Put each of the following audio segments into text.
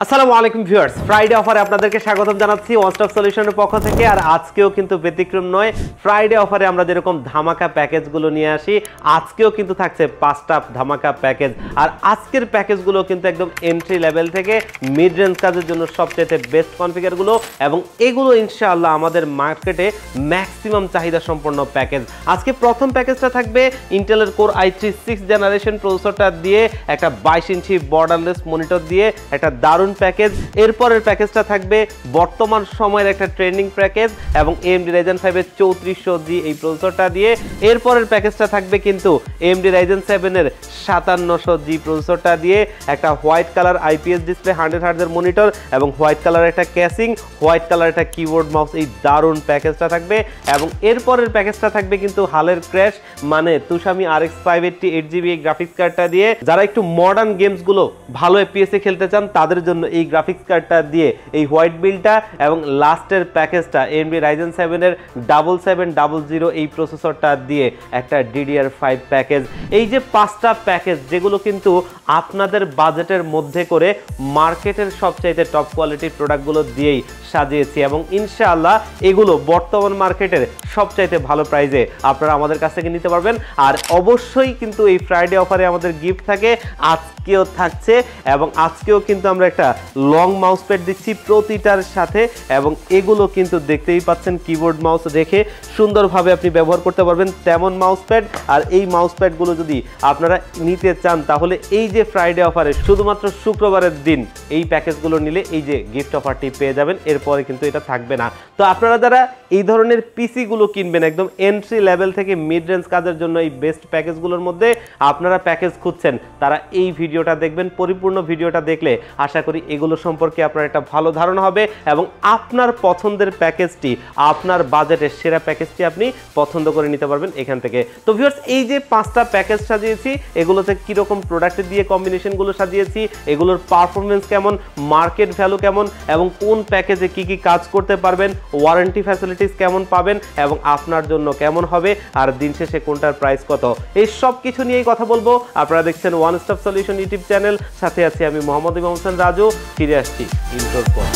আসসালামু আলাইকুম viewers, Friday অফারে আপনাদেরকে স্বাগতম জানাচ্ছি ওয়ান স্টপ সলিউশনের পক্ষ থেকে। আর আজকেও কিন্তু ব্যতিক্রম নয়। ফ্রাইডে অফারে আমরা যেরকম ধামাকা প্যাকেজগুলো নিয়ে আসি, আজকেও কিন্তু থাকছে 5টা ধামাকা প্যাকেজ। আর আজকের প্যাকেজগুলো কিন্তু একদম এন্ট্রি লেভেল থেকে মিড রেঞ্জ কাজের জন্য সবচেয়ে বেস্ট কনফিগারগুলো, এবং এগুলো ইনশাআল্লাহ আমাদের মার্কেটে ম্যাক্সিমাম চাহিদা সম্পন্ন প্যাকেজ। আজকে প্রথম প্যাকেজটা থাকবে ইন্টেলের কোর i3 6th জেনারেশন প্রসেসরটা দিয়ে একটা 22 ইঞ্চি বর্ডারলেস মনিটর দিয়ে একটা দারুণ প্যাকেজ। এরপরের প্যাকেজটা থাকবে বর্তমান সময়ের একটা ট্রেন্ডিং প্যাকেজ এবং AMD Ryzen 5 এর 3400G এই প্রসেসরটা দিয়ে। এরপরের প্যাকেজটা থাকবে কিন্তু AMD Ryzen 7 এর 5700G প্রসেসরটা দিয়ে একটা white colour IPS display 100Hz এর মনিটর এবং হোয়াইট কালার একটা ক্যাসিং, হোয়াইট কালার একটা কিবোর্ড মাউস, এই দারুণ প্যাকেজটা থাকবে। এবং এরপরের প্যাকেজটা থাকবে কিন্তু হালের ক্র্যাশ মানে তুষামি RX 580 8GB এই গ্রাফিক্স কার্ডটা দিয়ে। যারা একটু মডার্ন গেমসগুলো ভালো FPS এ খেলতে চান তাদের জন্য এই গ্রাফিক্স কার্ডটা দিয়ে এই হোয়াইট বিলটা, এবং লাস্টের প্যাকেজটা AMD Ryzen 7 এর 7700 এই প্রসেসরটা দিয়ে একটা DDR5 প্যাকেজ। এই যে 5টা প্যাকেজ যেগুলো কিন্তু আপনাদের বাজেটের মধ্যে করে মার্কেটের সবচাইতে টপ কোয়ালিটির প্রোডাক্টগুলো দিয়েই সাজিয়েছি, এবং ইনশাআল্লাহ এগুলো বর্তমান মার্কেটের সবচাইতে ভালো প্রাইসে আপনারা আমাদের কাছ থেকে নিতে পারবেন। আর অবশ্যই কিন্তু এই ফ্রাইডে অফারে আমাদের গিফট থাকে, আজকেও থাকছে, এবং আজকেও কিন্তু আমরা একটা লং মাউস প্যাড দিচ্ছি প্রতিটার সাথে, এবং এগুলো কিন্তু দেখতেই পাচ্ছেন কিবোর্ড মাউস রেখে সুন্দরভাবে আপনি ব্যবহার করতে পারবেন তেমন মাউস প্যাড। আর এই মাউস প্যাডগুলো যদি আপনারা নিতে চান তাহলে এই যে ফ্রাইডে অফারে শুধুমাত্র শুক্রবারের দিন এই প্যাকেজগুলো নিলে এই যে গিফট অফারটি পেয়ে যাবেন, এরপরে কিন্তু এটা থাকবে না। তো আপনারা যারা এই ধরনের পিসিগুলো কিনবেন একদম এন্ট্রি লেভেল থেকে মিড রেঞ্জ কাজের জন্য এই বেস্ট প্যাকেজগুলোর মধ্যে আপনারা প্যাকেজ খুঁজছেন, তারা এই ভিডিওটা দেখবেন। পরিপূর্ণ ভিডিওটা দেখলে আশা করি এগুলো সম্পর্কে আপনার একটা ভালো ধারণা হবে এবং আপনার পছন্দের প্যাকেজটি, আপনার বাজেটের সেরা প্যাকেজটি আপনি পছন্দ করে নিতে পারবেন এখান থেকে। তো ভিউয়ার্স, এই যে 5টা প্যাকেজ সাজিয়েছি, এগুলোতে কীরকম প্রোডাক্ট দিয়ে কম্বিনেশনগুলো সাজিয়েছি, এগুলোর পারফরমেন্স কেমন, মার্কেট ভ্যালু কেমন, এবং কোন প্যাকেজে কি কি কাজ করতে পারবেন, ওয়ারেন্টি ফ্যাসিলিটিস কেমন পাবেন এবং আপনার জন্য কেমন হবে, আর দিন শেষে কোনটার প্রাইস কত, এই সব কিছু নিয়েই কথা বলবো। আপনারা দেখছেন one stop solution YouTube channel, সাথে আছি আমি মোহাম্মদ ইমাম হোসেন রাজু। ফিরে আসছি ইন্ট্রোর পর।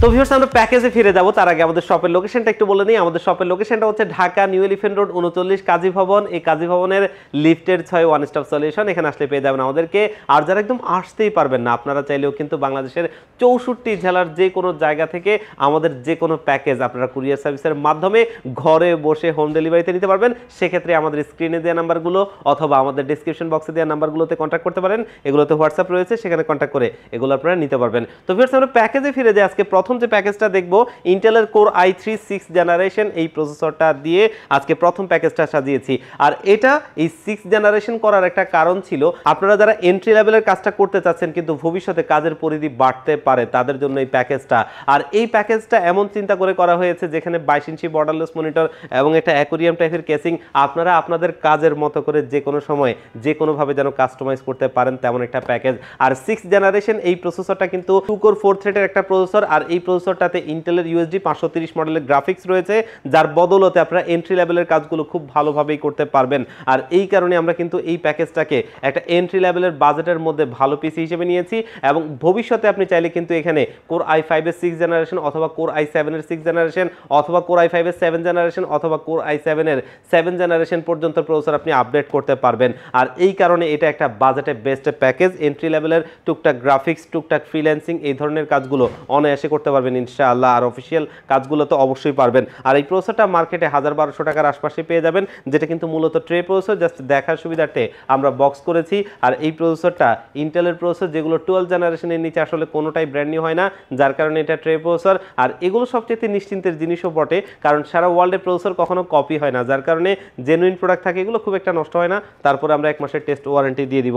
তো ভিউয়ার্স, আমরা প্যাকেজে ফিরে যাব, তার আগে আমাদের শপের লোকেশনটা একটু বলে নিই। আমাদের শপের লোকেশনটা হচ্ছে ঢাকা নিউ এলিফ্যান্ট রোড 39 কাজী ভবন। এই কাজী ভবনের লিফটের 6 ওয়ান স্টপ সলিউশন, এখানে আসলে পেয়ে যাবেন আমাদেরকে। আর যারা একদম আসতেই পারবেন না, আপনারা চাইলেও কিন্তু বাংলাদেশের 64 জেলার যে কোনো জায়গা থেকে আমাদের যে কোনো প্যাকেজ আপনারা কুরিয়ার সার্ভিসের মাধ্যমে ঘরে বসে হোম ডেলিভারিতে নিতে পারবেন। সেক্ষেত্রে আমাদের স্ক্রিনে দেওয়া নাম্বারগুলো অথবা আমাদের ডিসক্রিপশন বক্সে দেওয়া নাম্বারগুলোতে কন্ট্যাক্ট করতে পারেন। এগুলোতে হোয়াটসঅ্যাপ রয়েছে, সেখানে কন্ট্যাক্ট করে এগুলো আপনারা নিতে পারবেন। তো ভিউয়ার্স, আমরা প্যাকেজে ফিরে যাই। আজকে প্রথম যে প্যাকেজটা দেখবো ইন্টেলের কোর i3 6th জেনারেশন এই প্রসেসরটা দিয়ে আজকে প্রথম প্যাকেজটা সাজিয়েছি। আর এটা এই 6th জেনারেশন করার একটা কারণ ছিল, আপনারা যারা এন্ট্রি লেভেলের কাজটা করতে চাচ্ছেন কিন্তু ভবিষ্যতে কাজের পরিধি বাড়তে পারে তাদের জন্য এই প্যাকেজটা। আর এই প্যাকেজটা এমন চিন্তা করে করা হয়েছে যেখানে 22 ইঞ্চি বর্ডারলেস মনিটর এবং এটা অ্যাকোরিয়াম টাইপের কেসিং, আপনারা আপনাদের কাজের মতো করে যে কোনো সময় যে কোনোভাবে যেন কাস্টমাইজ করতে পারেন তেমন একটা প্যাকেজ। আর 6th জেনারেশন এই প্রসেসরটা কিন্তু 2 কোর 4 থ্রেডের একটা প্রসেসর, আর এই প্রসেসরটাতে ইন্টেলের USD 530 মডেলের গ্রাফিক্স রয়েছে, যার বদলতে আপনারা এন্ট্রি লেভেলের কাজগুলো খুব ভালোভাবেই করতে পারবেন। আর এই কারণে আমরা কিন্তু এই প্যাকেজটাকে একটা এন্ট্রি লেভেলের বাজেটের মধ্যে ভালো পিসি হিসেবে নিয়েছি। এবং ভবিষ্যতে আপনি চাইলে কিন্তু এখানে কোর i5 এর 6th জেনারেশন অথবা কোর i7 এর 6th জেনারেশন অথবা কোর i5 এর 7th জেনারেশন অথবা কোর i7 এর 7th জেনারেশন পর্যন্ত প্রসেসর আপনি আপডেট করতে পারবেন। আর এই কারণে এটা একটা বাজেটে বেস্ট প্যাকেজ। এন্ট্রি লেভেলের টুকটাক গ্রাফিক্স, টুকটাক ফ্রিল্যান্সিং এই ধরনের কাজগুলো অনায়াসে করতে পারবেন ইনশাআল্লাহ। আর অফিসিয়াল কাজগুলো তো অবশ্যই পারবেন। আর এই প্রসেসরটা মার্কেটে 1200 টাকার আশপাশে পেয়ে যাবেন, যেটা কিন্তু মূলত ট্রে প্রসেসর, জাস্ট দেখার সুবিধার্থে আমরা বক্স করেছি। আর এই প্রসেসরটা ইন্টেলের প্রসেসর যেগুলো 12 জেনারেশনের নিচে আসলে কোনোটাই ব্র্যান্ড নিউ হয় না, যার কারণে এটা ট্রে প্রসেসর। আর এগুলো সবচেয়ে নিশ্চিন্তের জিনিসও বটে, কারণ সারা ওয়ার্ল্ডে প্রসেসর কখনো কপি হয় না, যার কারণে জেনুইন প্রোডাক্ট থাকে, এগুলো খুব একটা নষ্ট হয় না। তারপরে আমরা 1 মাসের টেস্ট ওয়ারেন্টি দিয়ে দিব।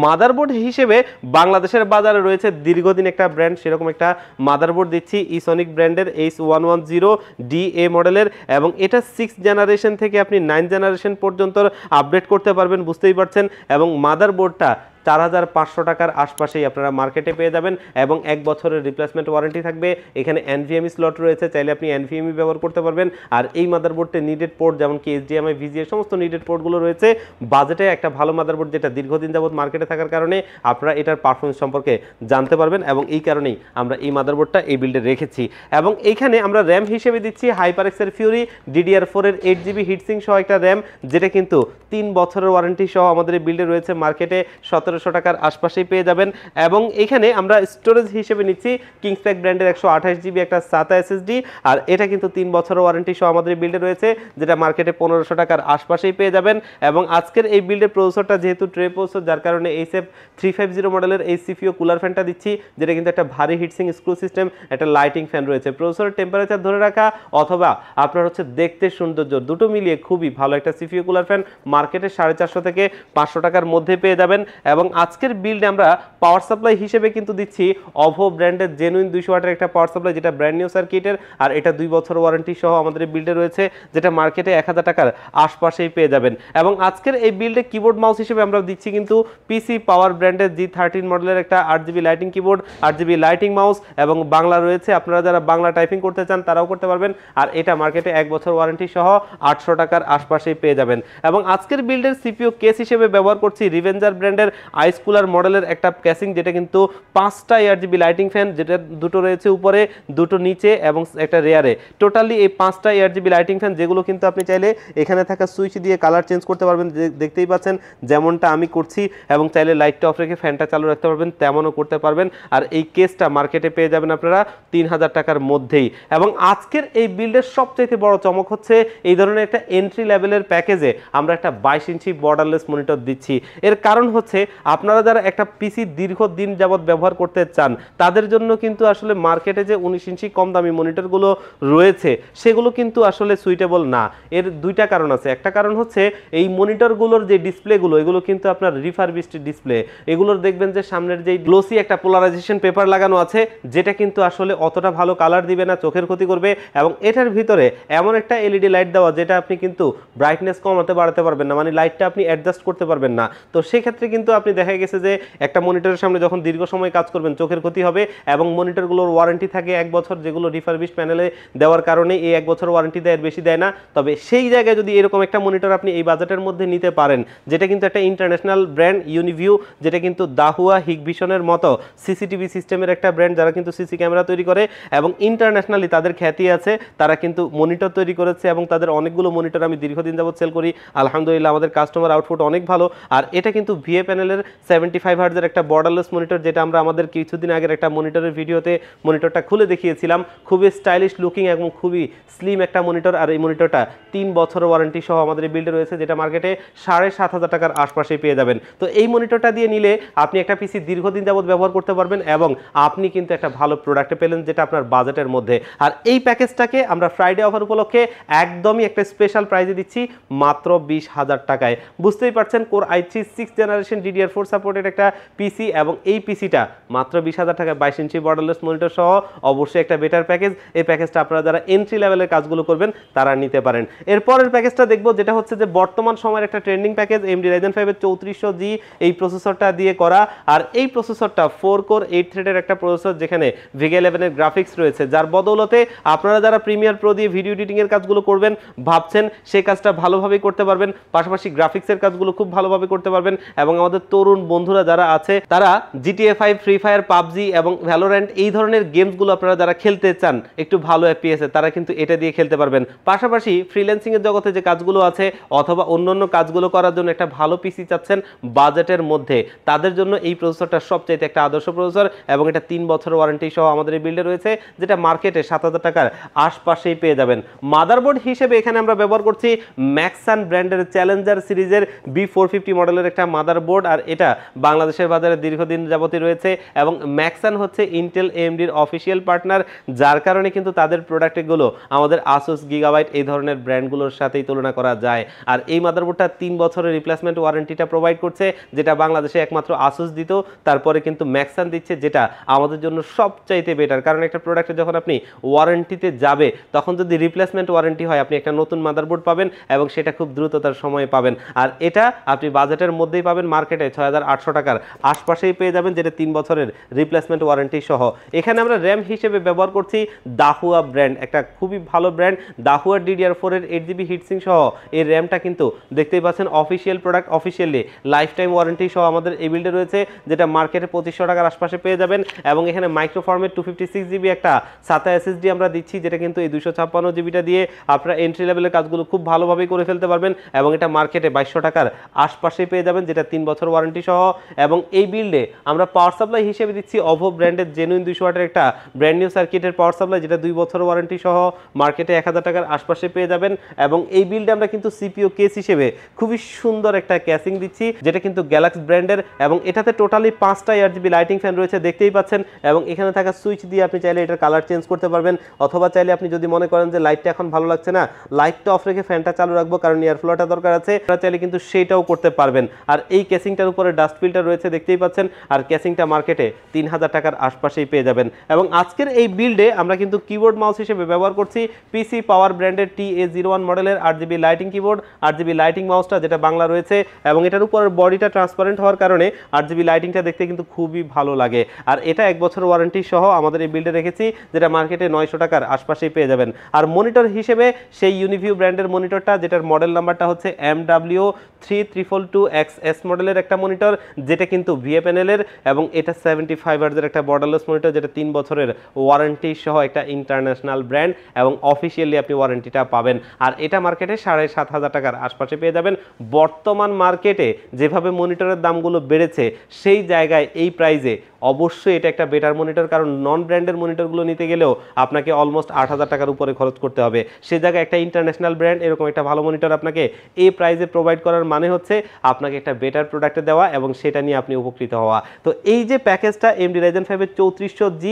মাদারবোর্ড হিসেবে বাংলাদেশের বাজারে রয়েছে দীর্ঘদিন একটা ব্র্যান্ড, সেরকম একটা মাদারবোর্ড দিচ্ছি ইসনিক ব্র্যান্ডের H110DA মডেলের, এবং এটা 6th জেনারেশন থেকে আপনি 9th জেনারেশন পর্যন্ত আপডেট করতে পারবেন, বুঝতেই পারছেন। এবং মাদারবোর্ডটা 4500 টাকার আশপাশেই আপনারা মার্কেটে পেয়ে যাবেন এবং 1 বছরের রিপ্লেসমেন্ট ওয়ারেন্টি থাকবে। এখানে এনভিএমই স্লট রয়েছে, চাইলে আপনি এনভিএমই ব্যবহার করতে পারবেন। আর এই মাদারবোর্ডে নিডেড পোর্ট যেমন কি এইচডিএমআই, ভিজিএ সমস্ত নিডেড পোর্টগুলো রয়েছে। বাজেটে একটা ভালো মাদারবোর্ড যেটা দীর্ঘদিন যাবত মার্কেটে থাকার কারণে আপনারা এটার পারফরমেন্স সম্পর্কে জানতে পারবেন এবং এই কারণেই আমরা এই মাদারবোর্ডটা এই বিল্ডে রেখেছি। এবং এইখানে আমরা র্যাম হিসেবে দিচ্ছি হাইপারএক্সের ফিউরি DDR4 এর 8GB হিটসিং সহ একটা র্যাম, যেটা কিন্তু 3 বছরের ওয়ারেন্টি সহ আমাদের এই বিল্ডে রয়েছে। মার্কেটে 1700 টাকার আশপাশেই পেয়ে যাবেন। এবং এখানে আমরা স্টোরেজ হিসেবে নিচ্ছি কিংসপ্যাক ব্র্যান্ডের 128GB একটা SATA SSD, আর এটা কিন্তু 3 বছরের ওয়ারেন্টি সহ আমাদের বিল্ডে রয়েছে, যেটা মার্কেটে 1500 টাকার আশপাশেই পেয়ে যাবেন। এবং আজকের এই বিল্ডের প্রসেসরটা যেহেতু ট্রে প্রসেসর, যার কারণে SF350 মডেলের এই সিপিইউ কুলার ফ্যানটা দিচ্ছি, যেটা কিন্তু একটা ভারী হিটসিং স্ক্রু সিস্টেম, একটা লাইটিং ফ্যান রয়েছে। প্রসেসরের টেম্পারেচার ধরে রাখা অথবা আপনার হচ্ছে দেখতে সৌন্দর্য দুটো মিলিয়ে খুবই ভালো একটা সিপিইউ কুলার ফ্যান মার্কেটে 450 থেকে 500 টাকার মধ্যে পেয়ে যাবেন। এবং আজকের বিল্ডে আমরা পাওয়ার সাপ্লাই হিসেবে কিন্তু দিচ্ছি অভো ব্র্যান্ডের জেনুইন 200 ওয়াটের একটা পাওয়ার সাপ্লাই, যেটা ব্র্যান্ড নিউ সার্কিটের, আর এটা 2 বছর ওয়ারেন্টি সহ আমাদের বিল্ডে রয়েছে, যেটা মার্কেটে 1000 টাকার আশপাশেই পেয়ে যাবেন। এবং আজকের এই বিল্ডে কিবোর্ড মাউস হিসেবে আমরা দিচ্ছি কিন্তু পিসি পাওয়ার ব্র্যান্ডের G13 মডেলের একটা 8GB lighting keyboard, 8GB lighting mouse এবং বাংলা রয়েছে। আপনারা যারা বাংলা টাইপিং করতে চান তারাও করতে পারবেন, আর এটা মার্কেটে 1 বছর ওয়ারেন্টি সহ 800 টাকার আশপাশেই পেয়ে যাবেন। এবং আজকের বিল্ডের সিপিইউ কেস হিসেবে ব্যবহার করছি রিভেঞ্জার ব্র্যান্ডের আইস কুলার মডেলের একটা কেসিং, যেটা কিন্তু 5টা 8GB লাইটিং ফ্যান, যেটা দুটো রয়েছে উপরে, দুটো নিচে এবং একটা রেয়ারে। টোটালি এই 5টা 8GB লাইটিং ফ্যান, যেগুলো কিন্তু আপনি চাইলে এখানে থাকা সুইচ দিয়ে কালার চেঞ্জ করতে পারবেন, দেখতেই পাচ্ছেন যেমনটা আমি করছি, এবং চাইলে লাইটটা অফ রেখে ফ্যানটা চালু রাখতে পারবেন, তেমনও করতে পারবেন। আর এই কেসটা মার্কেটে পেয়ে যাবেন আপনারা 3000 টাকার মধ্যেই। এবং আজকের এই বিল্ডের সবচেয়ে বড় চমক হচ্ছে এই ধরনের একটা এন্ট্রি লেভেলের প্যাকেজে আমরা একটা 22 ইঞ্চি বর্ডারলেস মনিটর দিচ্ছি। এর কারণ হচ্ছে আপনারা যারা একটা পিসি দীর্ঘদিন যাবত ব্যবহার করতে চান, তাদের জন্য কিন্তু আসলে মার্কেটে যে 19 ইঞ্চি কম দামি মনিটরগুলো রয়েছে সেগুলো কিন্তু আসলে সুইটেবল না। এর দুইটা কারণ আছে। একটা কারণ হচ্ছে এই মনিটরগুলোর যে ডিসপ্লেগুলো, এগুলো কিন্তু আপনার রিফারবিশড ডিসপ্লে। এগুলোর দেখবেন যে সামনের যে গ্লোসি একটা পোলারাইজেশন পেপার লাগানো আছে, যেটা কিন্তু আসলে অতটা ভালো কালার দিবে না, চোখের ক্ষতি করবে। এবং এটার ভিতরে এমন একটা এলইডি লাইট দেওয়া, যেটা আপনি কিন্তু ব্রাইটনেস কমাতে বাড়াতে পারবেন না, মানে লাইটটা আপনি অ্যাডজাস্ট করতে পারবেন না। তো সেক্ষেত্রে কিন্তু আপনি দেখা গেছে যে একটা মনিটরের সামনে যখন দীর্ঘ সময় কাজ করবেন চোখের ক্ষতি হবে। এবং মনিটরগুলোর ওয়ারেন্টি থাকে 1 বছর, যেগুলো রিফারবিশড প্যানেলে দেওয়ার কারণে এই 1 বছর ওয়ারেন্টি দেয়, বেশি দেয় না। তবে সেই জায়গায় যদি এরকম একটা মনিটর আপনি এই বাজেটের মধ্যে নিতে পারেন, যেটা কিন্তু একটা ইন্টারন্যাশনাল ব্র্যান্ড ইউনিভিউ, যেটা কিন্তু দাহুয়া হিগভিশনের মতো সিসিটিভি সিস্টেমের একটা ব্র্যান্ড, যারা কিন্তু সিসি ক্যামেরা তৈরি করে এবং ইন্টারন্যাশনালি তাদের খ্যাতি আছে। তারা কিন্তু মনিটর তৈরি করেছে এবং তাদের অনেকগুলো মনিটর আমি দীর্ঘদিন যাবত সেল করি। আলহামদুলিল্লাহ আমাদের কাস্টমার আউটপুট অনেক ভালো। আর এটা কিন্তু ভিএ প্যানেলের 75 হার্টজের একটা বর্ডারলেস মনিটর, যেটা আমরা আমাদের কিছুদিন আগের একটা মনিটরের ভিডিওতে মনিটরটা খুলে দেখিয়েছিলাম। খুবই স্টাইলিশ লুকিং এবং খুবই স্লিম একটা মনিটর। আর এই মনিটরটা 3 বছর ওয়ারেন্টি সহ আমাদের এই বিল্ডে রয়েছে, যেটা মার্কেটে 7500 টাকার আশপাশে পেয়ে যাবেন। তো এই মনিটরটা দিয়ে নিলে আপনি একটা পিসি দীর্ঘদিন যাবত ব্যবহার করতে পারবেন এবং আপনি কিন্তু একটা ভালো প্রোডাক্টে পেলেন, যেটা আপনার বাজেটের মধ্যে। আর এই প্যাকেজটাকে আমরা ফ্রাইডে অফার উপলক্ষে একদমই একটা স্পেশাল প্রাইজে দিচ্ছি মাত্র 20,000 টাকায়। বুঝতেই পারছেন, core i3 6th generation DDR4 supported একটা পিসি, এবং এই পিসিটা মাত্র 20,000 টাকায় 22 ইঞ্চি বর্ডারলেস মনিটর সহ অবশ্যই একটা বেটার প্যাকেজ। এই প্যাকেজটা আপনারা যারা এন্ট্রি লেভেলের কাজগুলো করবেন তারা নিতে পারেন। এরপরের প্যাকেজটা দেখবো, যেটা হচ্ছে যে বর্তমান সময়ের একটা ট্রেন্ডিং প্যাকেজ, AMD Ryzen 5 এর 3400G এই প্রসেসরটা দিয়ে করা। আর এই প্রসেসরটা 4 কোর 8 থ্রেডের একটা প্রসেসর, যেখানে VEGA 11 এর গ্রাফিক্স রয়েছে, যার বদৌলতে আপনারা যারা প্রিমিয়ার প্রো দিয়ে ভিডিও এডিটিং এর কাজগুলো করবেন ভাবছেন, সেই কাজটা ভালোভাবেই করতে পারবেন। পাশাপাশি গ্রাফিক্সের কাজগুলো খুব ভালোভাবে করতে পারবেন। এবং আমাদের তরুণ বন্ধুরা যারা আছে, তারা GTA 5, ফ্রি ফায়ার, পাবজি এবং ভ্যালোরেন্ট এই ধরনের গেমসগুলো আপনারা যারা খেলতে চান একটু ভালো FPS, তারা কিন্তু এটা দিয়ে খেলতে পারবেন। পাশাপাশি ফ্রিল্যান্সিং এর জগতে যে কাজগুলো আছে অথবা অন্যান্য কাজগুলো করার জন্য একটা ভালো পিসি চাচ্ছেন বাজেটের মধ্যে, তাদের জন্য এই প্রসেসরটা সবচাইতে একটা আদর্শ প্রসেসর। এবং এটা 3 বছর ওয়ারেন্টি সহ আমাদের এই বিল্ডে রয়েছে, যেটা মার্কেটে 7000 টাকার আশপাশেই পেয়ে যাবেন। মাদারবোর্ড হিসেবে এখানে আমরা ব্যবহার করছি ম্যাক্সান ব্র্যান্ডের চ্যালেঞ্জার সিরিজের B450 মডেলের একটা মাদারবোর্ড। আর এটা বাংলাদেশের বাজারে দীর্ঘদিন যাবতই রয়েছে। এবং ম্যাক্সান হচ্ছে ইন্টেল AMDর অফিসিয়াল পার্টনার, যার কারণে কিন্তু তাদের প্রোডাক্টগুলো আমাদের আসুস, গিগাবাইট এই ধরনের ব্র্যান্ডগুলোর সাথেই তুলনা করা যায়। আর এই মাদারবোর্ডটা 3 বছরের রিপ্লেসমেন্ট ওয়ারেন্টিটা প্রোভাইড করছে, যেটা বাংলাদেশে একমাত্র আসুস দিত, তারপরে কিন্তু ম্যাক্সান দিচ্ছে, যেটা আমাদের জন্য সবচাইতে বেটার। কারণ একটা প্রোডাক্টে যখন আপনি ওয়ারেন্টিতে যাবে, তখন যদি রিপ্লেসমেন্ট ওয়ারেন্টি হয়, আপনি একটা নতুন মাদারবোর্ড পাবেন এবং সেটা খুব দ্রুততার সময়ে পাবেন। আর এটা আপনি বাজেটের মধ্যেই পাবেন, মার্কেটে অনেকটাই 6800 টাকার আশপাশেই পেয়ে যাবেন, যেটা 3 বছরের রিপ্লেসমেন্ট ওয়ারেন্টি সহ। এখানে আমরা র্যাম হিসেবে ব্যবহার করছি দাহুয়া ব্র্যান্ড, একটা খুবই ভালো ব্র্যান্ড দাহুয়া DDR4 এর 8GB হিটসিং সহ এই র্যামটা কিন্তু দেখতেই পাচ্ছেন official product, officially life time warranty সহ আমাদের এই বিল্ডে রয়েছে, যেটা মার্কেটে 2500 টাকার আশপাশে পেয়ে যাবেন। এবং এখানে মাইক্রোফর্মের 256GB একটা SATA SSD আমরা দিচ্ছি, যেটা কিন্তু এই 256GBটা দিয়ে আপনারা এন্ট্রি লেভেলের কাজগুলো খুব ভালোভাবেই করে ফেলতে পারবেন এবং এটা মার্কেটে 2200 টাকার আশপাশে পেয়ে যাবেন, যেটা 3 বছর ওয়ারেন্টি সহ। এবং এই বিল্ডে আমরা পাওয়ার সাপ্লাই হিসেবে দিচ্ছি OVO ব্র্যান্ডের জেনুইন 200 ওয়াটের একটা ব্র্যান্ড নিউ সার্কিটের পাওয়ার সাপ্লাই, যেটা 2 বছর ওয়ারেন্টি সহ মার্কেটে 1000 টাকার আশপাশে পেয়ে যাবেন। এবং এই বিল্ডে আমরা কিন্তু সিপিইউ কেস হিসেবে খুবই সুন্দর একটা ক্যাসিং দিচ্ছি, যেটা কিন্তু গ্যালাক্সি ব্র্যান্ডের, এবং এটাতে টোটালি 5টা RGB লাইটিং ফ্যান রয়েছে দেখতেই পাচ্ছেন। এবং এখানে থাকা সুইচ দিয়ে আপনি চাইলে এটার কালার চেঞ্জ করতে পারবেন, অথবা চাইলে আপনি যদি মনে করেন যে লাইটটা এখন ভালো লাগছে না, লাইটটা অফ রেখে ফ্যানটা চালু রাখবো কারণ এয়ার ফ্লোটা দরকার আছে, আপনারা চাইলে কিন্তু সেইটাও করতে পারবেন। আর এই ক্যাসিংটার উপরে ডাস্ট ফিল্টার রয়েছে দেখতেই পাচ্ছেন, আর ক্যাসিংটা মার্কেটে 3000 টাকার আশপাশেই পেয়ে যাবেন। এবং আজকের এই বিল্ডে আমরা কিন্তু কিবোর্ড মাউস হিসেবে ব্যবহার করছি পিসি পাওয়ার ব্র্যান্ডের TA01 মডেলের 8GB lighting keyboard, 8GB lighting মাউসটা যেটা বাংলা রয়েছে, এবং এটার উপর বডিটা ট্রান্সপারেন্ট হওয়ার কারণে 8GB লাইটিংটা দেখতে কিন্তু খুবই ভালো লাগে। আর এটা 1 বছর ওয়ারেন্টি সহ আমাদের এই বিল্ডে রেখেছি, যেটা মার্কেটে 900 টাকার আশপাশেই পেয়ে যাবেন। আর মনিটর হিসেবে সেই ইউনিভিউ ব্র্যান্ডের মনিটরটা, যেটার মডেল নাম্বারটা হচ্ছে MW3222XS মডেলের একটা মনিটর, যেটা কিন্তু VA প্যানেলের, এবং এটা 75 হার্জের একটা বর্ডারলেস মনিটর, যেটা 3 বছরের ওয়ারেন্টি সহ একটা ইন্টারন্যাশনাল ব্র্যান্ড, এবং অফিসিয়ালি আপনি ওয়ারেন্টিটা পাবেন। আর এটা মার্কেটে 7500 টাকার আশপাশে পেয়ে যাবেন। বর্তমান মার্কেটে যেভাবে মনিটরের দামগুলো বেড়েছে, সেই জায়গায় এই প্রাইজে অবশ্যই এটা একটা বেটার মনিটর, কারণ নন ব্র্যান্ডের মনিটরগুলো নিতে গেলেও আপনাকে অলমোস্ট 8000 টাকার উপরে খরচ করতে হবে। সে জায়গায় একটা ইন্টারন্যাশনাল ব্র্যান্ড এরকম একটা ভালো মনিটর আপনাকে এই প্রাইজে প্রোভাইড করার মানে হচ্ছে আপনাকে একটা বেটার প্রোডাক্টে দেওয়া এবং সেটা নিয়ে আপনি উপকৃত হওয়া। তো এই যে প্যাকেজটা AMD Ryzen 5 এর 3400G,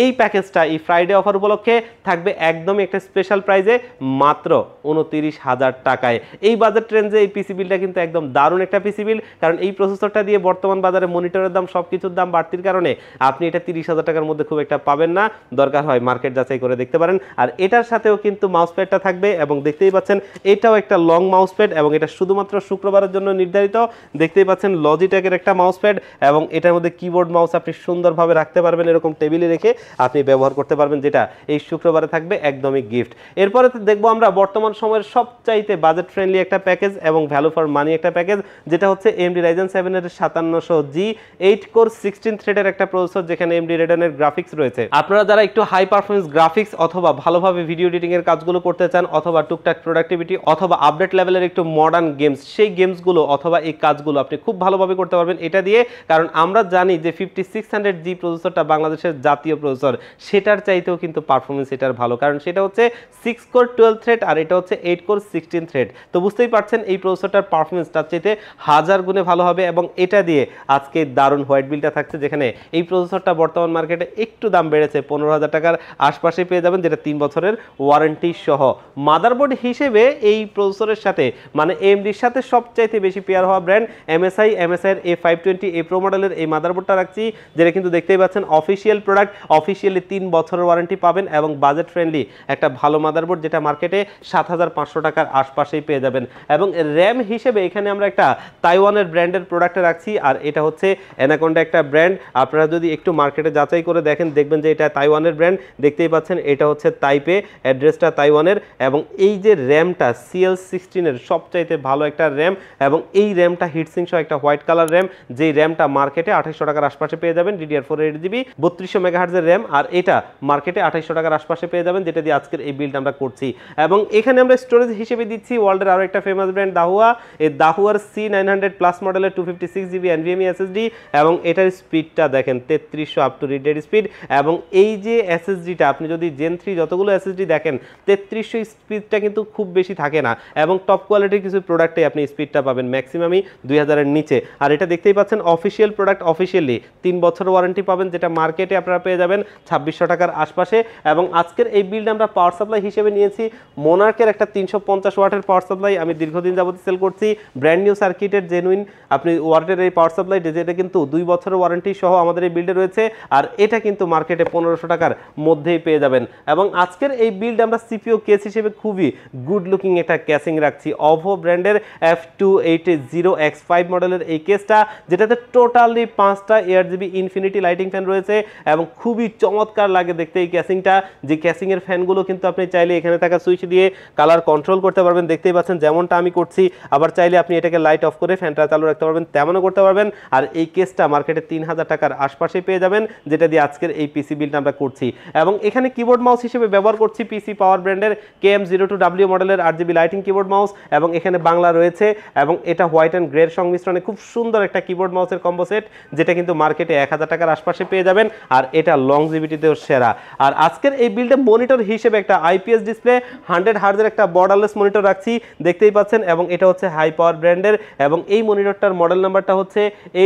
এই প্যাকেজটা এই ফ্রাইডে অফার উপলক্ষে থাকবে একদমই একটা স্পেশাল প্রাইজে মাত্র 29000 টাকায়। এই বাজেট রেঞ্জে এই পিসি বিলটা কিন্তু একদম দারুণ একটা পিসি বিল, কারণ এই প্রসেসরটা দিয়ে বর্তমান বাজারে মনিটরের দাম সবকিছুর দাম বাড়তির কারণে আপনি এটা 30000 টাকার মধ্যে খুব একটা পাবেন না, দরকার হয় মার্কেট যাচাই করে দেখতে পারেন। আর এটার সাথেও কিন্তু মাউস প্যাডটা থাকবে, এবং দেখতেই পাচ্ছেন এটাও একটা লং মাউস প্যাড, এবং এটা শুধুমাত্র শুক্রবারের জন্য নির্ধারিত। দেখতেই পাচ্ছেন লজিটেকের একটা মাউস প্যাড, এবং এটার মধ্যে কিবোর্ড মাউস আপনি সুন্দরভাবে রাখতে পারবেন, এরকম টেবিলে রেখে আপনি ব্যবহার করতে পারবেন, যেটা এই শুক্রবারে থাকবে একদমই গিফট। এরপরে দেখবো আমরা বর্তমান সময়ের সবচাইতে বাজেট ফ্রেন্ডলি একটা প্যাকেজ এবং ভ্যালু ফর মানি একটা প্যাকেজ, যেটা হচ্ছে AMD Ryzen 7 এর 5700G 8 কোর 16 থ্রেডের একটা প্রসেসর, যেখানে AMD Radeon এর গ্রাফিক্স রয়েছে। আপনারা যারা একটু হাই পারফরম্যান্স গ্রাফিক্স অথবা ভালোভাবে ভিডিও এডিটিং এর কাজগুলো করতে চান, অথবা টুকটাক প্রোডাক্টিভিটি অথবা আপডেট লেভেলের একটু মডার্ন গেমস, সেই গেমসগুলো অথবা এই কাজগুলো আপনি খুব ভালোভাবে করতে পারবেন এটা দিয়ে। কারণ আমরা জানি যে 5600G প্রসেসরটা বাংলাদেশের জাতীয় প্রসেসর, সেটার চাইতেও কিন্তু পারফরমেন্স এটার ভালো, কারণ সেটা হচ্ছে 6 কোর 12 থ্রেড আর এটা হচ্ছে 8 কোর 16 থ্রেড। তো বুঝতেই পারছেন এই প্রসেসরটার পারফরমেন্স তার চাইতে 1000 গুণে ভালো হবে, এবং এটা দিয়ে আজকে দারুণ হোয়াইট বিলটা থাকছে, যেখানে এই প্রসেসরটা বর্তমান মার্কেটে একটু দাম বেড়েছে, 15000 টাকার আশপাশে পেয়ে যাবেন, যেটা 3 বছরের ওয়ারেন্টি সহ। মাদারবোর্ড হিসেবে এই প্রসেসরের সাথে মানে AMDর সাথে সবচাইতে বেশি পেয়ার হওয়া ব্র্যান্ড MSI এর A520A Pro মডেলের এই মাদারবোর্ডটা রাখছি, যেটা কিন্তু দেখতেই পাচ্ছেন অফিসিয়াল প্রোডাক্ট, অফিসিয়ালি 3 বছরের ওয়ারেন্টি পাবেন, এবং বাজেট ফ্রেন্ডলি একটা ভালো মাদারবোর্ড, যেটা মার্কেটে 7500 টাকার আশপাশেই পেয়ে যাবেন। এবং র্যাম হিসেবে এখানে আমরা একটা তাইওয়ানের ব্র্যান্ডের প্রোডাক্টে রাখছি, আর এটা হচ্ছে অ্যানাকোন্ডা একটা ব্র্যান্ড। আপনারা যদি একটু মার্কেটে যাচাই করে দেখেন, দেখবেন যে এটা তাইওয়ানের ব্র্যান্ড। দেখতেই পাচ্ছেন এটা হচ্ছে তাইপে, অ্যাড্রেসটা তাইওয়ানের, এবং এই যে র্যামটা CL16 এর সবচাইতে ভালো একটা র্যাম, এবং এই র্যামটা হিটসিং সহ একটা হোয়াইট কালার র্যাম, যেই র্যামটা মার্কেটে 2800 টাকার আশপাশে পেয়ে যাবেন। DDR4 8GB 3200 মেগাহার্জের র্যাম, আর এটা মার্কেটে 2800 টাকার আশপাশে পেয়ে যাবেন, যেটা দিয়ে আজকের এই বিল্ড আমরা করছি। এবং এখানে আমরা স্টোরেজ হিসেবে দিচ্ছি ওয়ার্ল্ডের আরো একটা ফেমাস ব্র্যান্ড দাহুয়া, এই দাহুয়ার C900 প্লাস মডেলের 256GB NVMe SSD, এবং এটার স্পিডটা দেখেন 3300 আপ টু রিড স্পিড। এবং এই যে SSDটা আপনি যদি Gen 3 যতগুলো SSD দেখেন 3300 স্পিডটা কিন্তু খুব বেশি থাকে না, এবং টপ কোয়ালিটির কিছু প্রোডাক্টে আপনি স্পিডটা পাবেন ম্যাক্সিমামই 2000 এর নিচে। আর এটা দেখতেই পাচ্ছেন অফিসিয়াল প্রোডাক্ট, অফিসিয়ালি 3 বছর ওয়ারেন্টি পাবেন, যেটা মার্কেটে আপনারা পেয়ে যাবেন 2600 টাকার আশপাশে। এবং আজকের এই বিল্ড আমরা পাওয়ার সাপ্লাই হিসেবে নিয়েছি মোনার্কের একটা 350 ওয়াটের পাওয়ার সাপ্লাই, আমি দীর্ঘদিন যাবত সেল করছি, ব্র্যান্ড নিউ সার্কিটের জেনুইন আপনি ওয়াটের এই পাওয়ার সাপ্লাই, যেটা কিন্তু 2 বছরের ওয়ারেন্টি সহ আমাদের এই বিল্ডে রয়েছে, আর এটা কিন্তু মার্কেটে 1500 টাকার মধ্যেই পেয়ে যাবেন। এবং আজকের এই বিল্ড আমরা সিপিইউ কেস হিসেবে খুবই গুড লুকিং একটা ক্যাসিং রাখছি, OVO ব্র্যান্ডের F280X5 মডেলের এই কেসটা, যেটাতে টোটালি 5টা ARGB ইনফিনিটি লাইটিং ফ্যান রয়েছে এবং খুবই চমৎকার লাগে দেখতে এই ক্যাসিংটা। যে ক্যাসিং এর ফ্যানগুলো কিন্তু আপনি চাইলে এখানে থাকা সুইচ দিয়ে কালার কন্ট্রোল করতে পারবেন, দেখতেই পাচ্ছেন যেমনটা আমি করছি। আবার চাইলে আপনি এটাকে লাইট অফ করে ফ্যানটা চালু রাখতে পারবেন, তেমনও করতে পারবেন। আর এই কেসটা মার্কেটে 3000 টাকার আশপাশে পেয়ে যাবেন, যেটা দিয়ে আজকের এই পিসি বিলটা আমরা করছি। এবং এখানে কিবোর্ড মাউস হিসেবে ব্যবহার করছি পিসি পাওয়ার ব্র্যান্ডের KM02W মডেলের RGB লাইটিং কিবোর্ড মাউস, এবং এখানে বাংলা রয়েছে এবং এটা হোয়াইট অ্যান্ড গ্রের সংমিশ্রণে খুব সুন্দর একটা কিবোর্ড মাউসের কম্বো সেট, যেটা কিন্তু মার্কেটে 1000 টাকার আশপাশে পেয়ে যাবেন। আর এটা লংজিভিটিতেও সেরা। আর আজকের এই বিল্ডে মনিটর হিসেবে একটা IPS ডিসপ্লে 100 হার্জের একটা বর্ডারলেস মনিটর রাখছি, দেখতেই পাচ্ছেন। এবং এটা হচ্ছে হাই পাওয়ার ব্র্যান্ডের, এবং এই মনিটরটার মডেল নাম্বারটা হচ্ছে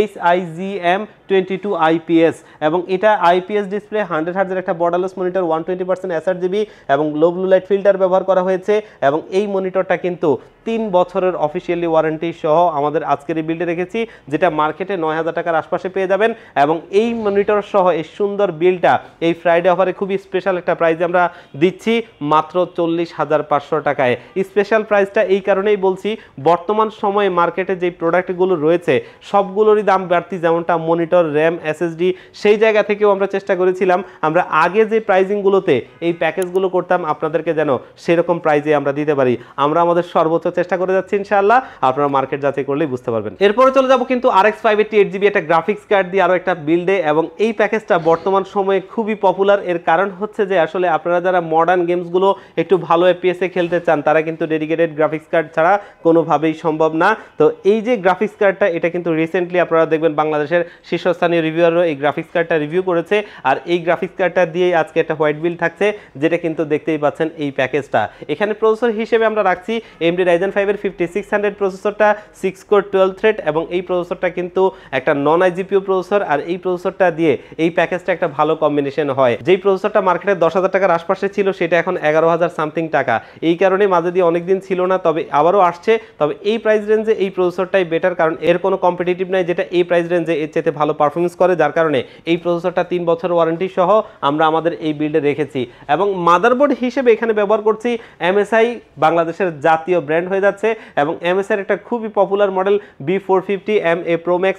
HIGM22 IPS, এবং এটা IPS ডিসপ্লে 100 হার্জের একটা বর্ডারলেস মনিটর, 120% sRGB এবং লো ব্লু লাইট ফিল্টার ব্যবহার করা হয়েছে। এবং এই মনিটরটা কিন্তু 3 বছরের অফিসিয়ালি ওয়ারেন্টি সহ আমাদের আজকের এই বিল্ডে রেখেছি, যেটা মার্কেটে 9000 টাকার আশপাশে পেয়ে যাবেন। এবং এই মনিটর সহ এই সুন্দর বিলটা এই ফ্রাইডে অফারে খুবই স্পেশাল একটা প্রাইসে আমরা দিচ্ছি মাত্র 40,500 টাকায়। স্পেশাল প্রাইসটা এই কারণেই বলছি, বর্তমান সময়ে মার্কেটে যে প্রোডাক্টগুলো রয়েছে সবগুলোরই দাম বাড়তি, যেমনটা মনিটর, র্যাম, SSD, সেই জায়গা থেকেও আমরা চেষ্টা করেছিলাম আমরা আগে যে প্রাইজিংগুলোতে এই প্যাকেজগুলো করতাম আপনাদেরকে যেন সেরকম প্রাইজে আমরা দিতে পারি। আমরা আমাদের সর্বোচ্চ চেষ্টা করে যাচ্ছি, ইনশাআল্লাহ আপনারা মার্কেট যাচাই করলেই বুঝতে পারবেন। এরপরে চলে যাব কিন্তু RX 580 8GB একটা গ্রাফিক্স কার্ড দিয়ে আরো একটা বিল্ডে, এবং এই প্যাকেজটা বর্তমান সময়ে খুবই পপুলার। এর কারণ হচ্ছে যে আসলে আপনারা যারা মডার্ন গেমসগুলো একটু ভালো FPS এ খেলতে চান, তারা কিন্তু ডেডিকেটেড গ্রাফিক্স কার্ড ছাড়া কোনোভাবেই সম্ভব না। তো এই যে গ্রাফিক্স কার্ডটা, এটা কিন্তু রিসেন্টলি আপনারা দেখবেন বাংলাদেশের শীর্ষস্থানীয় রিভিউয়ারও এই গ্রাফিক্স কার্ডটা রিভিউ করেছে। আর এই গ্রাফিক্স কার্ডটা দিয়েই আজকে একটা হোয়াইট বিল্ড থাকছে, যেটা কিন্তু দেখতেই পাচ্ছেন এই প্যাকেজটা। এখানে প্রসেসর হিসেবে আমরা রাখছি AMD Ryzen 5 এর 5600 প্রসেসরটা, 6 কোর 12 থ্রেড, এবং এই প্রসেসরটা কিন্তু একটা নন IGPU প্রসেসর। আর এই প্রসেসরটা দিয়ে এই প্যাকেজটা একটা ভালো কম্বিনেশন হয়। যেই প্রসেসরটা মার্কেটে 10,000 টাকার আশপাশে ছিল, সেটা এখন 11,000 সামথিং টাকা। এই কারণে মাঝে দিয়ে অনেকদিন ছিল না, তবে আবারও আসছে। তবে এই প্রাইস রেঞ্জে এই প্রসেসরটাই বেটার, কারণ এর কোনো কম্পিটিটিভ নাই যেটা এই প্রাইস রেঞ্জে এর চাইতে ভালো পারফরমেন্স করে, যার কারণে এই প্রসেসরটা 3 বছর ওয়ারেন্টি সহ আমরা আমাদের এই বিল্ডে রেখেছি। এবং মাদারবোর্ড হিসেবে এখানে ব্যবহার করছি MSI, বাংলাদেশের জাতীয় ব্র্যান্ড হয়ে যাচ্ছে। এবং MSI এর একটা খুবই popular model B450MA Pro Max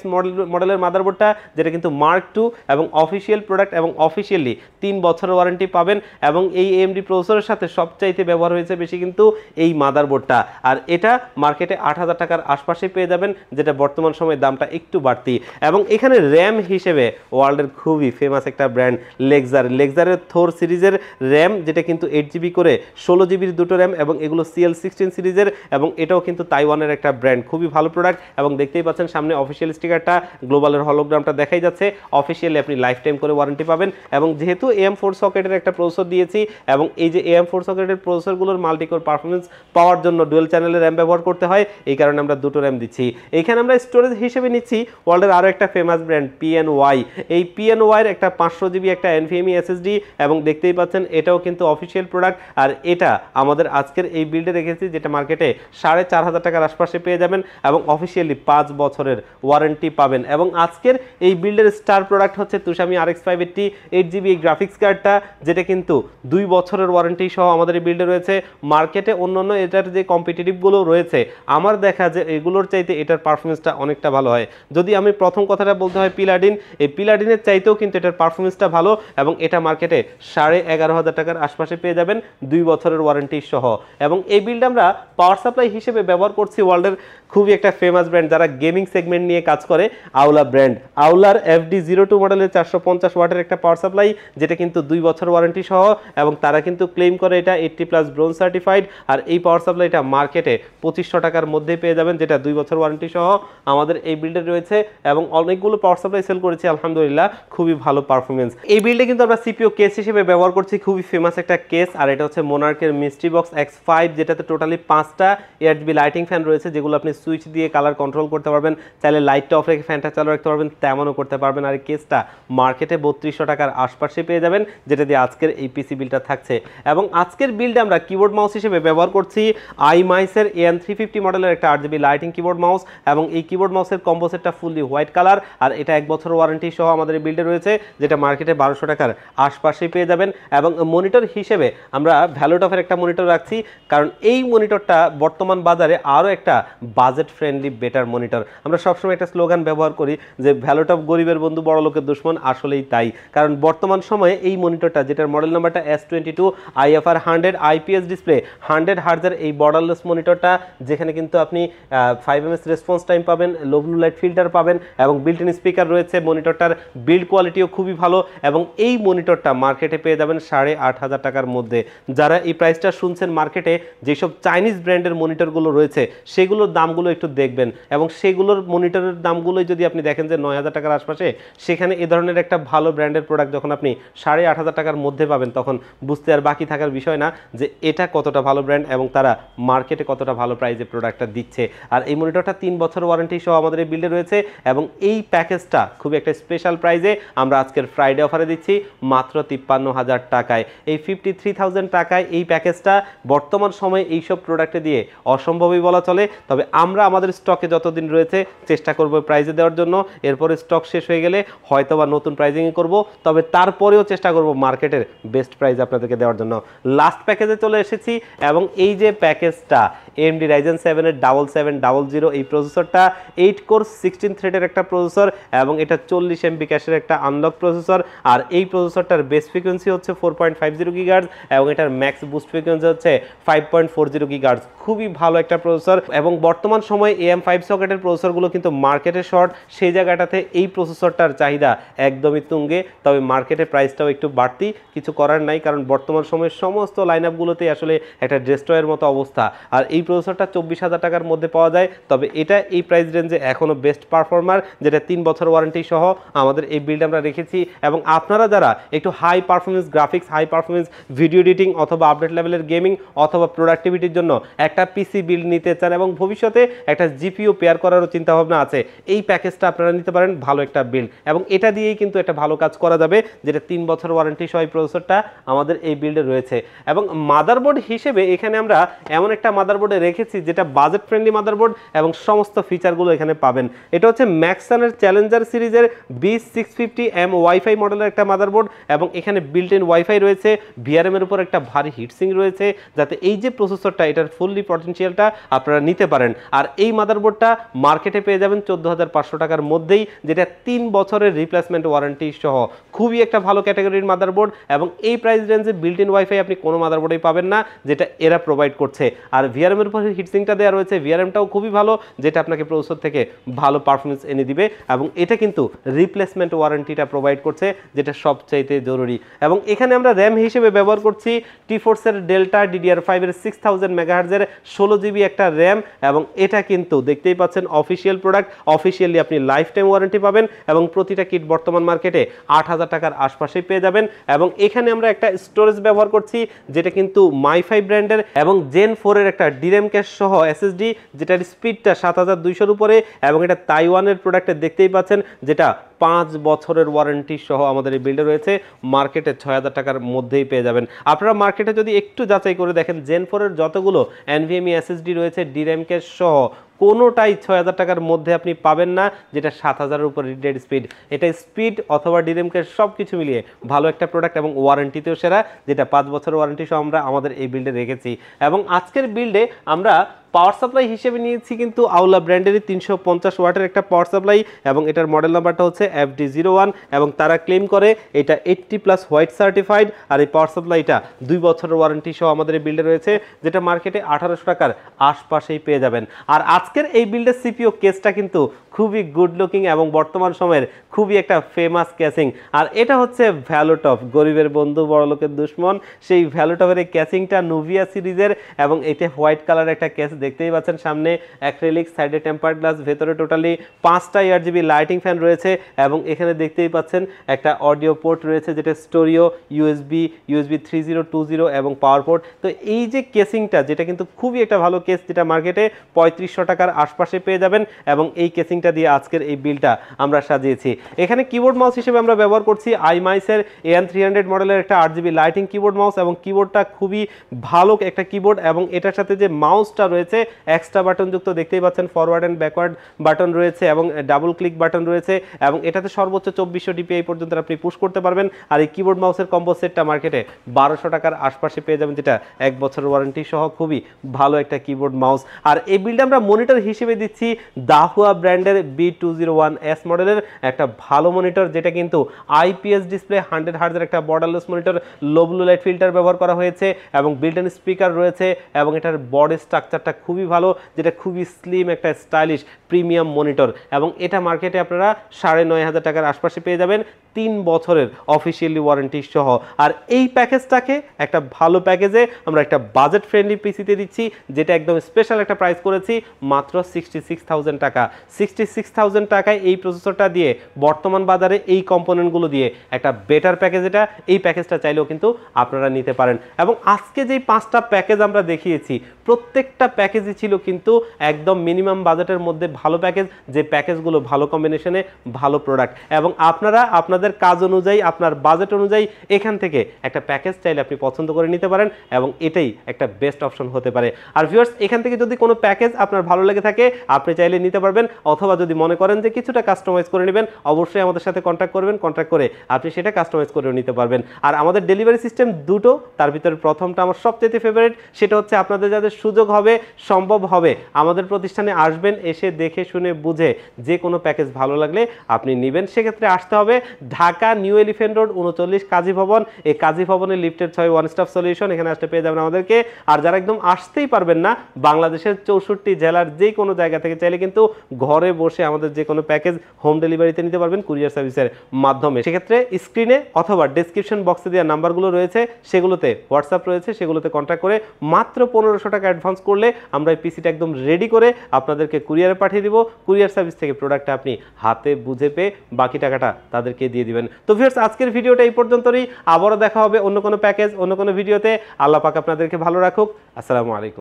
মডেলের মাদারবোর্ডটা, যেটা কিন্তু Mark II এবং অফিসিয়াল প্রোডাক্ট, এবং অফিসিয়ালি 3 বছরের ওয়ারেন্টি পাবেন। এবং এই AMD প্রসেসরের সাথে সবচাইতে ব্যবহার হয়েছে বেশি কিন্তু এই মাদারবোর্ডটা। আর এটা মার্কেটে 8,000 টাকার আশপাশে পেয়ে যাবেন, যেটা বর্তমান সময়ে দামটা একটু বাড়তি। এবং এখানে র্যাম হিসেবে ওয়ার্ল্ডের খুবই ফেমাস একটা ব্র্যান্ড লেক্সারের থোর সিরিজের র্যাম, যেটা কিন্তু 8GB করে 16GBর দুটো র্যাম, এবং এগুলো CL16 সিরিজের, এবং এটাও কিন্তু তাইওয়ানের একটা ব্র্যান্ড, খুবই ভালো প্রোডাক্ট। এবং দেখতেই পাচ্ছেন সামনে অফিসিয়াল স্টিকারটা, গ্লোবালের হলোগ্রামটা দেখাই যাচ্ছে। অফিসিয়ালি আপনি লাইফ টাইম করে ওয়ারেন্টি পাবেন। এবং যেহেতু AM4 সকেটের একটা প্রসেসর দিয়েছি, এবং এই যে AM4 সকেটের প্রসেসরগুলোর মাল্টিকোর পারফরমেন্স পাওয়ার জন্য ডুয়েল চ্যানেলের র্যাম ব্যবহার করতে হয়, এই কারণে আমরা দুটো র্যাম দিচ্ছি। এইখানে আমরা স্টোরেজ হিসেবে নিচ্ছি ওয়ার্ল্ডের আরও একটা ফেমাস ব্র্যান্ড PNY। এই PNY এর একটা 500GB একটা NVMe SSD, এবং দেখতেই পাচ্ছেন এটাও কিন্তু অফিসিয়াল প্রোডাক্ট। আর এটা আমাদের আজকের এই বিল্ডে রেখেছি, যেটা মার্কেটে 4,500 টাকার আশপাশে পেয়ে যাবেন, এবং অফিসিয়ালি 5 বছরের ওয়ারেন্টি পাবেন। এবং আজকের এই বিল্ডের স্টার প্রোডাক্ট হচ্ছে Tuscany RX 580 8GB গ্রাফিক্স কার্ডটা, যেটা কিন্তু 2 বছরের ওয়ারেন্টি সহ আমাদের এই বিল্ডে রয়েছে। মার্কেটে অন্যান্য এটার যে কম্পিটিটিভগুলো রয়েছে, আমার দেখা যে এগুলোর চাইতে এটার পারফরমেন্সটা অনেকটা ভালো হয়। যদি আমি প্রথম কথাটা বলতে হয় পিলাডিন, এই পিলাডিনের চাইতেও কিন্তু এটার পারফরমেন্সটা ভালো, এবং এটা মার্কেটে 11,500 টাকার আশপাশে পেয়ে যাবেন 2 বছরের ওয়ারেন্টি সহ। এবং এই বিল্ড আমরা পাওয়ার সাপ্লাই হিসেবে ব্যবহার করছি ওয়ার্ল্ডের খুবই একটা ফেমাস ব্র্যান্ড যারা গেমিং সেগমেন্ট নিয়ে কাজ করে, আউলা ব্র্যান্ড। আউলার FD02 মডেলের 450 ওয়াটের একটা পাওয়ার সাপ্লাই, যেটা কিন্তু 2 বছর ওয়ারেন্টি সহ, এবং তারা কিন্তু ক্লেম করে এটা 80+ ব্রোঞ্জ সার্টিফাইড। আর এই পাওয়ার সাপ্লাইটা মার্কেটে 2500 টাকার মধ্যে পেয়ে যাবেন, যেটা 2 বছর ওয়ারেন্টি সহ আমাদের এই বিল্ডে রয়েছে। এবং অনেকগুলো পাওয়ার সাপ্লাই সেল করেছি, আলহামদুলিল্লাহ খুবই ভালো পারফরমেন্স। এই বিল্ডে কিন্তু আমরা CPU কেস হিসেবে ব্যবহার করছি, খুবই ফেমাস একটা কেস। আর এটা হচ্ছে মোনার্কের মিস্ট্রি বক্স X5, যেটাতে টোটালি 5টা ARGB লাইটিং ফ্যান রয়েছে, যেগুলো আপনি সুইচ দিয়ে কালার কন্ট্রোল করতে পারবেন, চাইলে লাইটটা অফ রেখে ফ্যানটা চালু রাখতে পারবেন, তেমনও করতে পারবেন। আর এই কেসটা মার্কেটে 3200 টাকার আশপাশে পেয়ে যাবেন, যেটা দিয়ে আজকের এই পিসি বিলটা থাকছে। এবং আজকের বিল্ডে আমরা কিবোর্ড মাউস হিসেবে ব্যবহার করছি iMice-এর AM350 মডেলের একটা RGB লাইটিং কিবোর্ড মাউস, এবং এই কিবোর্ড মাউসের কম্বো সেটটা ফুললি হোয়াইট কালার। আর এটা 1 বছর ওয়ারেন্টি সহ আমাদের এই বিল্ডে রয়েছে, যেটা মার্কেটে 1200 টাকার আশপাশে পেয়ে যাবেন। এবং মনিটর হিসেবে আমরা ভ্যালুটফের একটা মনিটর রাখছি, কারণ এই মনিটরটা বর্তমান বাজারে আরও একটা budget budget friendly better monitor. আমরা সবসময় একটা স্লোগান ব্যবহার করি যে ভ্যালুটপ গরিবের বন্ধু বড় লোকের দুশ্মন, আসলেই তাই। কারণ বর্তমান সময়ে এই মনিটরটা, যেটার মডেল নাম্বারটা S22 IFR 100 IPS ডিসপ্লে 100 হার্জের এই বর্ডারলেস মনিটরটা, যেখানে কিন্তু আপনি 5ms রেসপন্স টাইম পাবেন, লো ব্লু লাইট ফিল্টার পাবেন এবং বিল্ট ইন স্পিকার রয়েছে। মনিটরটার বিল্ড কোয়ালিটিও খুবই ভালো এবং এই মনিটরটা মার্কেটে পেয়ে যাবেন 8,500 টাকার মধ্যে। যারা এই প্রাইসটা শুনছেন, মার্কেটে যেসব চাইনিজ ব্র্যান্ডের মনিটরগুলো রয়েছে সেগুলোর দামগুলো একটু দেখবেন এবং সেগুলোর মনিটরের দামগুলোই যদি আপনি দেখেন যে 9,000 টাকার আশপাশে, সেখানে এ ধরনের একটা ভালো ব্র্যান্ডের প্রোডাক্ট যখন আপনি 8,500 টাকার মধ্যে পাবেন, তখন বুঝতে আর বাকি থাকার বিষয় না যে এটা কতটা ভালো ব্র্যান্ড এবং তারা মার্কেটে কতটা ভালো প্রাইসে প্রোডাক্টটা দিচ্ছে। আর এই মনিটরটা 3 বছর ওয়ারেন্টি সহ আমাদের এই বিল্ডে রয়েছে এবং এই প্যাকেজটা খুবই একটা স্পেশাল প্রাইসে আমরা আজকের ফ্রাইডে অফারে দিচ্ছি মাত্র 53,000 টাকায়। এই 53,000 টাকায় এই প্যাকেজটা বর্তমান সময়ে এইসব প্রোডাক্টে দিয়ে অসম্ভবই বলা চলে। তবে আমরা আমাদের স্টকে যতদিন রয়েছে চেষ্টা করব প্রাইজে দেওয়ার জন্য। এরপরে স্টক শেষ হয়ে গেলে হয়তো বা নতুন প্রাইজিংই করব, তবে তারপরেও চেষ্টা করব মার্কেটের বেস্ট প্রাইস আপনাদেরকে দেওয়ার জন্য। লাস্ট প্যাকেজে চলে এসেছি এবং এই যে প্যাকেজটা AMD Ryzen 7 এর 7700 এই প্রসেসরটা 8 কোর 16 থ্রেডের একটা প্রসেসর এবং এটা 40 MB ক্যাশের একটা আনলক প্রসেসর। আর এই প্রসেসরটার বেস ফ্রিকোয়েন্সি হচ্ছে 4.50 GHz এবং এটার ম্যাক্স বুস্ট ফ্রিকোয়েন্সি হচ্ছে 5.40 GHz। খুবই ভালো একটা প্রসেসর এবং বর্তমান সময়ে AM5 সকেটের প্রসেসরগুলো কিন্তু মার্কেটে শর্ট, সেই জায়গাটাতে এই প্রসেসরটার চাহিদা একদমই তুঙ্গে। তবে মার্কেটে প্রাইসটাও একটু বাড়তি, কিছু করার নাই, কারণ বর্তমান সময়ে সমস্ত লাইন আপগুলোতেই আসলে একটা ডেস্ট্রয়ের মতো অবস্থা। আর এই প্রসেসরটা 24,000 টাকার মধ্যে পাওয়া যায়। তবে এটা এই প্রাইস রেঞ্জে এখনও বেস্ট পারফর্মার, যেটা 3 বছর ওয়ারেন্টি সহ আমাদের এই বিল্ড আমরা রেখেছি। এবং আপনারা যারা একটু high performance graphics, high performance video editing অথবা আপডেট লেভেলের গেমিং অথবা প্রোডাক্টিভিটির জন্য একটা পিসি বিল্ড নিতে চান এবং ভবিষ্যতে একটা জিপিইউ পেয়ার করারও চিন্তাভাবনা আছে, এই প্যাকেজটা আপনারা নিতে পারেন। ভালো একটা বিল্ড এবং এটা দিয়েই কিন্তু একটা ভালো কাজ করা যাবে, যেটা 3 বছর ওয়ারেন্টি সহ এই প্রসেসরটা আমাদের এই বিল্ডে রয়েছে। এবং মাদারবোর্ড হিসেবে এখানে আমরা এমন একটা মাদারবোর্ডে রেখেছি যেটা বাজেট ফ্রেন্ডলি মাদারবোর্ড এবং সমস্ত ফিচারগুলো এখানে পাবেন। এটা হচ্ছে ম্যাক্সনের চ্যালেঞ্জার সিরিজের B650M ওয়াইফাই মডেলের একটা মাদারবোর্ড এবং এখানে বিল্ট ইন ওয়াইফাই রয়েছে, VRM এর উপর একটা ভারী হিটসিং রয়েছে, যাতে এই যে প্রসেসরটা এটার ফুললি পটেনশিয়ালটা আপনারা নিতে পারেন। আর এই মাদারবোর্ডটা মার্কেটে পেয়ে যাবেন 14,500 টাকার মধ্যেই, যেটা 3 বছরের রিপ্লেসমেন্ট ওয়ারেন্টি সহ। খুবই একটা ভালো ক্যাটাগরির মাদারবোর্ড এবং এই প্রাইস রেঞ্জে বিল্ট ইন ওয়াইফাই আপনি কোনো মাদারবোর্ডেই পাবেন না, যেটা এরা প্রোভাইড করছে। আর VRM এর উপর হিটসিংটা দেওয়া রয়েছে, VRMটাও খুবই ভালো, যেটা আপনাকে প্রসেসর থেকে ভালো পারফরমেন্স এনে দিবে এবং এটা কিন্তু রিপ্লেসমেন্ট ওয়ারেন্টিটা প্রোভাইড করছে, যেটা সবচাইতে জরুরি। এবং এখানে আমরা র্যাম হিসেবে ব্যবহার করছি T-Force-এর ডেল্টা DDR5 এর 6000 মেগাহার্জের 16 GB একটা র্যাম এবং এটা কিন্তু দেখতেই পাচ্ছেন অফিসিয়াল প্রোডাক্ট, অফিসিয়ালি আপনি লাইফ টাইম ওয়ারেন্টি পাবেন এবং প্রতিটা কিট বর্তমান মার্কেটে 8,000 টাকার আশপাশেই পেয়ে যাবেন। এবং এখানে আমরা একটা স্টোরেজ ব্যবহার করছি যেটা কিন্তু মাইফাই ব্র্যান্ডের এবং Gen 4 এর একটা DRAM ক্যাশ সহ SSD, যেটার স্পিডটা 7200 উপরে এবং এটা তাইওয়ানের প্রোডাক্টে দেখতেই পাচ্ছেন, যেটা 5 বছরের ওয়ারেন্টি সহ আমাদের এই বিল্ডে রয়েছে। মার্কেটে 6,000 টাকার মধ্যেই পেয়ে যাবেন। আপনারা মার্কেটে যদি একটু যাচাই করে দেখেন, Gen 4 এর যতগুলো NVMe SSD রয়েছে DRAM ক্যাশ সহ কোনোটাই 6,000 টাকার মধ্যে আপনি পাবেন না, যেটা 7,000-এর উপর রিডেড স্পিড। এটা স্পিড অথবা DRAM ক্যাশ সব কিছু মিলিয়ে ভালো একটা প্রোডাক্ট এবং ওয়ারেন্টিতেও সেরা, যেটা 5 বছর ওয়ারেন্টি সহ আমরা আমাদের এই বিল্ডে রেখেছি। এবং আজকের বিল্ডে আমরা পাওয়ার সাপ্লাই হিসেবে নিয়েছি কিন্তু আউলা ব্র্যান্ডেরই 350 ওয়াটের একটা পাওয়ার সাপ্লাই এবং এটার মডেল নাম্বারটা হচ্ছে FD01 এবং তারা ক্লেম করে এটা 80+ হোয়াইট সার্টিফাইড। আর এই পাওয়ার সাপ্লাইটা 2 বছরের ওয়ারেন্টি সহ আমাদের এই বিল্ডে রয়েছে, যেটা মার্কেটে 1800 টাকার আশপাশেই পেয়ে যাবেন। আর আজকের এই বিল্ডের সিপিইউ কেসটা কিন্তু খুবই গুড লুকিং এবং বর্তমান সময়ের খুবই একটা ফেমাস ক্যাসিং। আর এটা হচ্ছে ভ্যালুটপ, গরিবের বন্ধু বড় লোকের দুশ্মন। সেই ভ্যালুটপের এই ক্যাসিংটা নুভিয়া সিরিজের এবং এতে হোয়াইট কালার একটা ক্যাস দেখতেই পাচ্ছেন, সামনে অ্যাক্রিলিক, সাইডে টেম্পার্ড গ্লাস, ভেতরে টোটালি 5টা RGB লাইটিং ফ্যান রয়েছে এবং এখানে দেখতেই পাচ্ছেন একটা অডিও পোর্ট রয়েছে, যেটা স্টোরিও, USB 3020 এবং পাওয়ার পোর্ট। তো এই যে কেসিংটা, যেটা কিন্তু খুবই একটা ভালো কেস, যেটা মার্কেটে 3500 টাকার আশপাশে পেয়ে যাবেন এবং এই কেসিংটা দিয়ে আজকের এই বিলটা আমরা সাজিয়েছি। এখানে কিবোর্ড মাউস হিসেবে আমরা ব্যবহার করছি iMice-এর AN300 মডেলের একটা 8GB লাইটিং কিবোর্ড মাউস এবং কিবোর্ডটা খুবই ভালো একটা কিবোর্ড এবং এটার সাথে যে মাউসটা রয়েছে রয়েছে, এক্সট্রা বাটন যুক্ত, দেখতেই পাচ্ছেন ফরওয়ার্ড অ্যান্ড ব্যাকওয়ার্ড বাটন রয়েছে এবং ডাবল ক্লিক বাটন রয়েছে এবং এটাতে সর্বোচ্চ 2400 ডিপিআই পর্যন্ত আপনি পুশ করতে পারবেন। আর এই কিবোর্ড মাউসের কম্বো সেটটা মার্কেটে 1200 টাকার আশপাশে পেয়ে যাবেন, যেটা 1 বছরের ওয়ারেন্টি সহ খুবই ভালো একটা কিবোর্ড মাউস। আর এই বিলটা আমরা মনিটর হিসেবে দিচ্ছি দাহুয়া ব্র্যান্ডের B201S মডেলের একটা ভালো মনিটর, যেটা কিন্তু আইপিএস ডিসপ্লে 100 হার্জের একটা borderless monitor, low blue light filter ব্যবহার করা হয়েছে এবং বিল্ট ইন স্পিকার রয়েছে এবং এটার বডি স্ট্রাকচারটা খুবই ভালো, যেটা খুবই স্লিম একটা স্টাইলিশ প্রিমিয়াম মনিটর এবং এটা মার্কেটে আপনারা 9500 টাকার আশপাশে পেয়ে যাবেন 3 বছরের অফিসিয়ালি ওয়ারেন্টি সহ। আর এই প্যাকেজটাকে একটা ভালো প্যাকেজে আমরা একটা বাজেট ফ্রেন্ডলি পিসিতে দিচ্ছি, যেটা একদম স্পেশাল একটা প্রাইস করেছি মাত্র 66,000 টাকা। 66,000 টাকায় এই প্রসেসরটা দিয়ে বর্তমান বাজারে এই কম্পোনেন্টগুলো দিয়ে একটা বেটার প্যাকেজ, এটা এই প্যাকেজটা চাইলেও কিন্তু আপনারা নিতে পারেন। এবং আজকে যেই 5টা প্যাকেজ আমরা দেখিয়েছি প্রত্যেকটা প্যাকেজই ছিল কিন্তু একদম মিনিমাম বাজেটের মধ্যে ভালো প্যাকেজ, যে প্যাকেজগুলো ভালো কম্বিনেশনে ভালো প্রোডাক্ট এবং আপনারা আপনাদের কাজ অনুযায়ী আপনার বাজেট অনুযায়ী এখান থেকে একটা প্যাকেজ চাইলে আপনি পছন্দ করে নিতে পারেন এবং এটাই একটা বেস্ট অপশন হতে পারে। আর ভিউয়ার্স, এখান থেকে যদি কোনো প্যাকেজ আপনার ভালো লেগে থাকে আপনি চাইলে নিতে পারবেন, অথবা যদি মনে করেন যে কিছুটা কাস্টমাইজ করে নেবেন অবশ্যই আমাদের সাথে কন্ট্যাক্ট করবেন, কন্ট্যাক্ট করে আপনি সেটা কাস্টমাইজ করেও নিতে পারবেন। আর আমাদের ডেলিভারি সিস্টেম দুটো, তার ভিতরে প্রথমটা আমার সবচেয়ে ফেভারিট, সেটা হচ্ছে আপনাদের যাদের সুযোগ হবে সম্ভব হবে আমাদের প্রতিষ্ঠানে আসবেন, এসে দেখে শুনে বুঝে যে কোনো প্যাকেজ ভালো লাগলে আপনি নেবেন। সেক্ষেত্রে আসতে হবে ঢাকা নিউ এলিফ্যান্ট রোড 39 কাজী ভবন, এই কাজী ভবনের লিফটের 6 ওয়ান স্টপ সলিউশন, এখানে আসতে পেয়ে যাবেন আমাদেরকে। আর যারা একদম আসতেই পারবেন না, বাংলাদেশের 64 জেলার যে কোনো জায়গা থেকে চাইলে কিন্তু ঘরে বসে আমাদের যে কোনো প্যাকেজ হোম ডেলিভারিতে নিতে পারবেন কুরিয়ার সার্ভিসের মাধ্যমে। সেক্ষেত্রে স্ক্রিনে অথবা ডেসক্রিপশন বক্সে দেওয়া নাম্বারগুলো রয়েছে, সেগুলোতে হোয়াটসঅ্যাপ রয়েছে, সেগুলোতে কন্ট্যাক্ট করে মাত্র 1500 টাকা অ্যাডভান্স করলে আমরা এই পিসিটা একদম রেডি করে আপনাদেরকে কুরিয়ারে পাঠিয়ে দিব। কুরিয়ার সার্ভিস থেকে প্রোডাক্টটা আপনি হাতে বুঝে পেয়ে বাকি টাকাটা তাদেরকে দিয়ে দিবেন। তো ভিউয়ার্স, আজকের ভিডিওটা এই পর্যন্তই, আবারও দেখা হবে অন্য কোনো প্যাকেজ অন্য কোনো ভিডিওতে। আল্লাহ পাক আপনাদেরকে ভালো রাখুক। আসসালামু আলাইকুম।